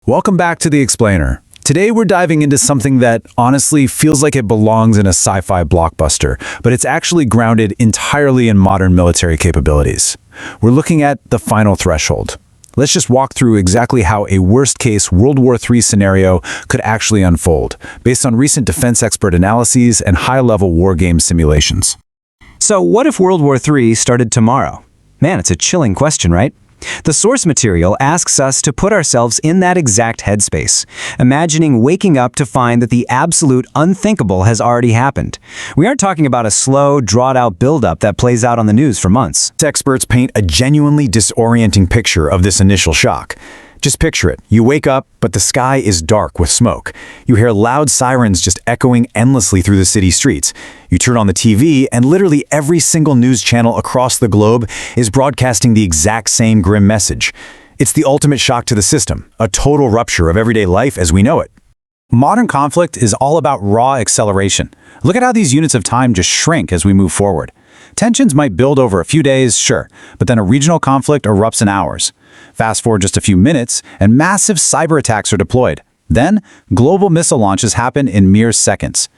Welcome back to The Explainer. Today we're diving into something that honestly feels like it belongs in a sci-fi blockbuster, but it's actually grounded entirely in modern military capabilities. We're looking at the final threshold. Let's just walk through exactly how a worst-case World War III scenario could actually unfold, based on recent defense expert analyses and high-level war game simulations. So what if World War III started tomorrow? Man, it's a chilling question, right? The source material asks us to put ourselves in that exact headspace, imagining waking up to find that the absolute unthinkable has already happened. We aren't talking about a slow, drawn-out buildup that plays out on the news for months. Experts paint a genuinely disorienting picture of this initial shock. Just picture it. You wake up, but the sky is dark with smoke. You hear loud sirens just echoing endlessly through the city streets. You turn on the TV, and literally every single news channel across the globe is broadcasting the exact same grim message. It's the ultimate shock to the system, a total rupture of everyday life as we know it. Modern conflict is all about raw acceleration. Look at how these units of time just shrink as we move forward. Tensions might build over a few days, sure, but then a regional conflict erupts in hours. Fast forward just a few minutes, and massive cyber attacks are deployed. Then, global missile launches happen in mere seconds.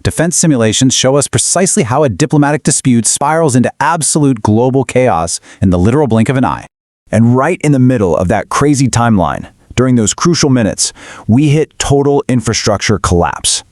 Defense simulations show us precisely how a diplomatic dispute spirals into absolute global chaos in the literal blink of an eye. And right in the middle of that crazy timeline, during those crucial minutes, we hit total infrastructure collapse.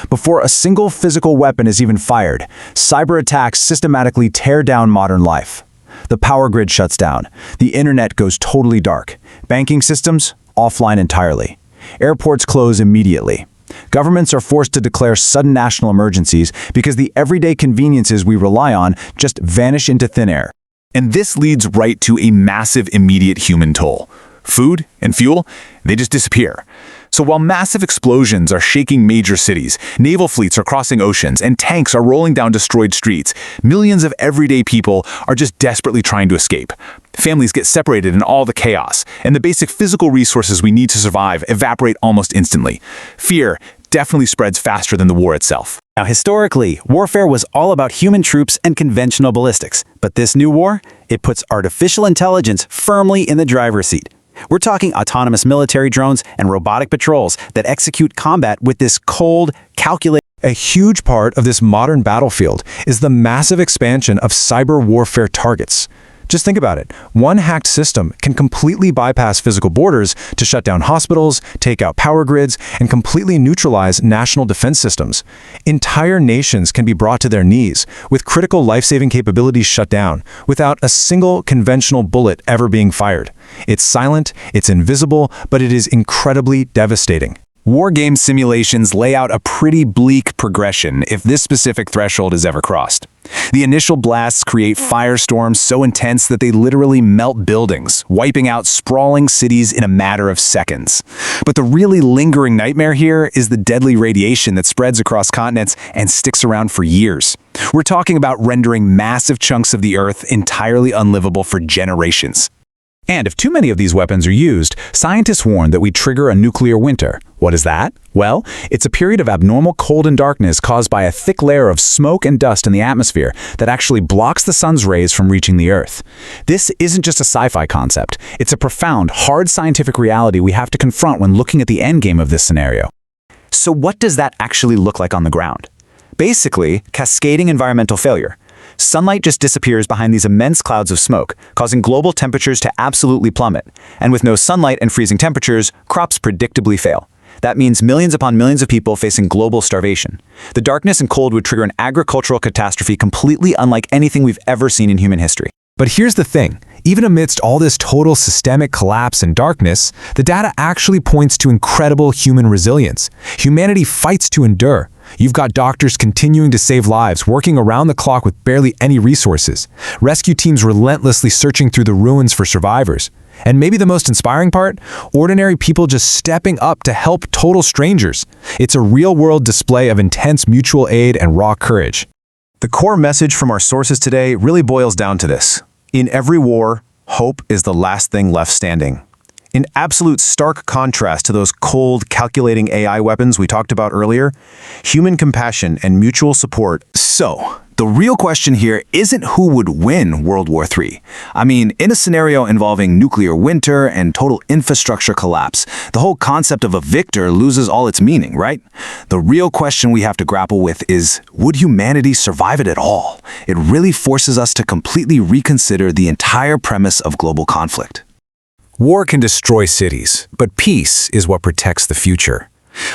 Before a single physical weapon is even fired, cyber attacks systematically tear down modern life. The power grid shuts down. The internet goes totally dark. Banking systems, offline entirely. Airports close immediately. Governments are forced to declare sudden national emergencies because the everyday conveniences we rely on just vanish into thin air. And this leads right to a massive immediate human toll. Food and fuel, they just disappear. So while massive explosions are shaking major cities, naval fleets are crossing oceans, and tanks are rolling down destroyed streets, millions of everyday people are just desperately trying to escape. Families get separated in all the chaos, and the basic physical resources we need to survive evaporate almost instantly. Fear definitely spreads faster than the war itself. Now, historically, warfare was all about human troops and conventional ballistics. But this new war, it puts artificial intelligence firmly in the driver's seat. We're talking autonomous military drones and robotic patrols that execute combat with this cold, calculated. A huge part of this modern battlefield is the massive expansion of cyber warfare targets. Just think about it. One hacked system can completely bypass physical borders to shut down hospitals, take out power grids, and completely neutralize national defense systems. Entire nations can be brought to their knees, with critical life-saving capabilities shut down, without a single conventional bullet ever being fired. It's silent, it's invisible, but it is incredibly devastating. War game simulations lay out a pretty bleak progression if this specific threshold is ever crossed. The initial blasts create firestorms so intense that they literally melt buildings, wiping out sprawling cities in a matter of seconds. But the really lingering nightmare here is the deadly radiation that spreads across continents and sticks around for years. We're talking about rendering massive chunks of the Earth entirely unlivable for generations. And if too many of these weapons are used, scientists warn that we trigger a nuclear winter. What is that? Well, it's a period of abnormal cold and darkness caused by a thick layer of smoke and dust in the atmosphere that actually blocks the sun's rays from reaching the Earth. This isn't just a sci-fi concept. It's a profound, hard scientific reality we have to confront when looking at the endgame of this scenario. So what does that actually look like on the ground? Basically, cascading environmental failure. Sunlight just disappears behind these immense clouds of smoke, causing global temperatures to absolutely plummet. And with no sunlight and freezing temperatures, crops predictably fail. That means millions upon millions of people facing global starvation. The darkness and cold would trigger an agricultural catastrophe completely unlike anything we've ever seen in human history. But here's the thing. Even amidst all this total systemic collapse and darkness, the data actually points to incredible human resilience. Humanity fights to endure. You've got doctors continuing to save lives, working around the clock with barely any resources. Rescue teams relentlessly searching through the ruins for survivors. And maybe the most inspiring part? Ordinary people just stepping up to help total strangers. It's a real-world display of intense mutual aid and raw courage. The core message from our sources today really boils down to this. In every war, hope is the last thing left standing. In absolute stark contrast to those cold, calculating AI weapons we talked about earlier, human compassion and mutual support. So, The real question here isn't who would win World War III. I mean, in a scenario involving nuclear winter and total infrastructure collapse, the whole concept of a victor loses all its meaning, right? The real question we have to grapple with is, would humanity survive it at all? It really forces us to completely reconsider the entire premise of global conflict. War can destroy cities, but peace is what protects the future.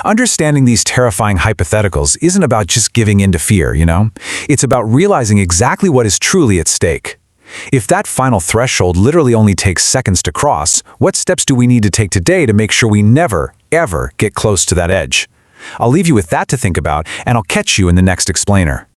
Understanding these terrifying hypotheticals isn't about just giving in to fear, you know? It's about realizing exactly what is truly at stake. If that final threshold literally only takes seconds to cross, what steps do we need to take today to make sure we never, ever get close to that edge? I'll leave you with that to think about, and I'll catch you in the next explainer.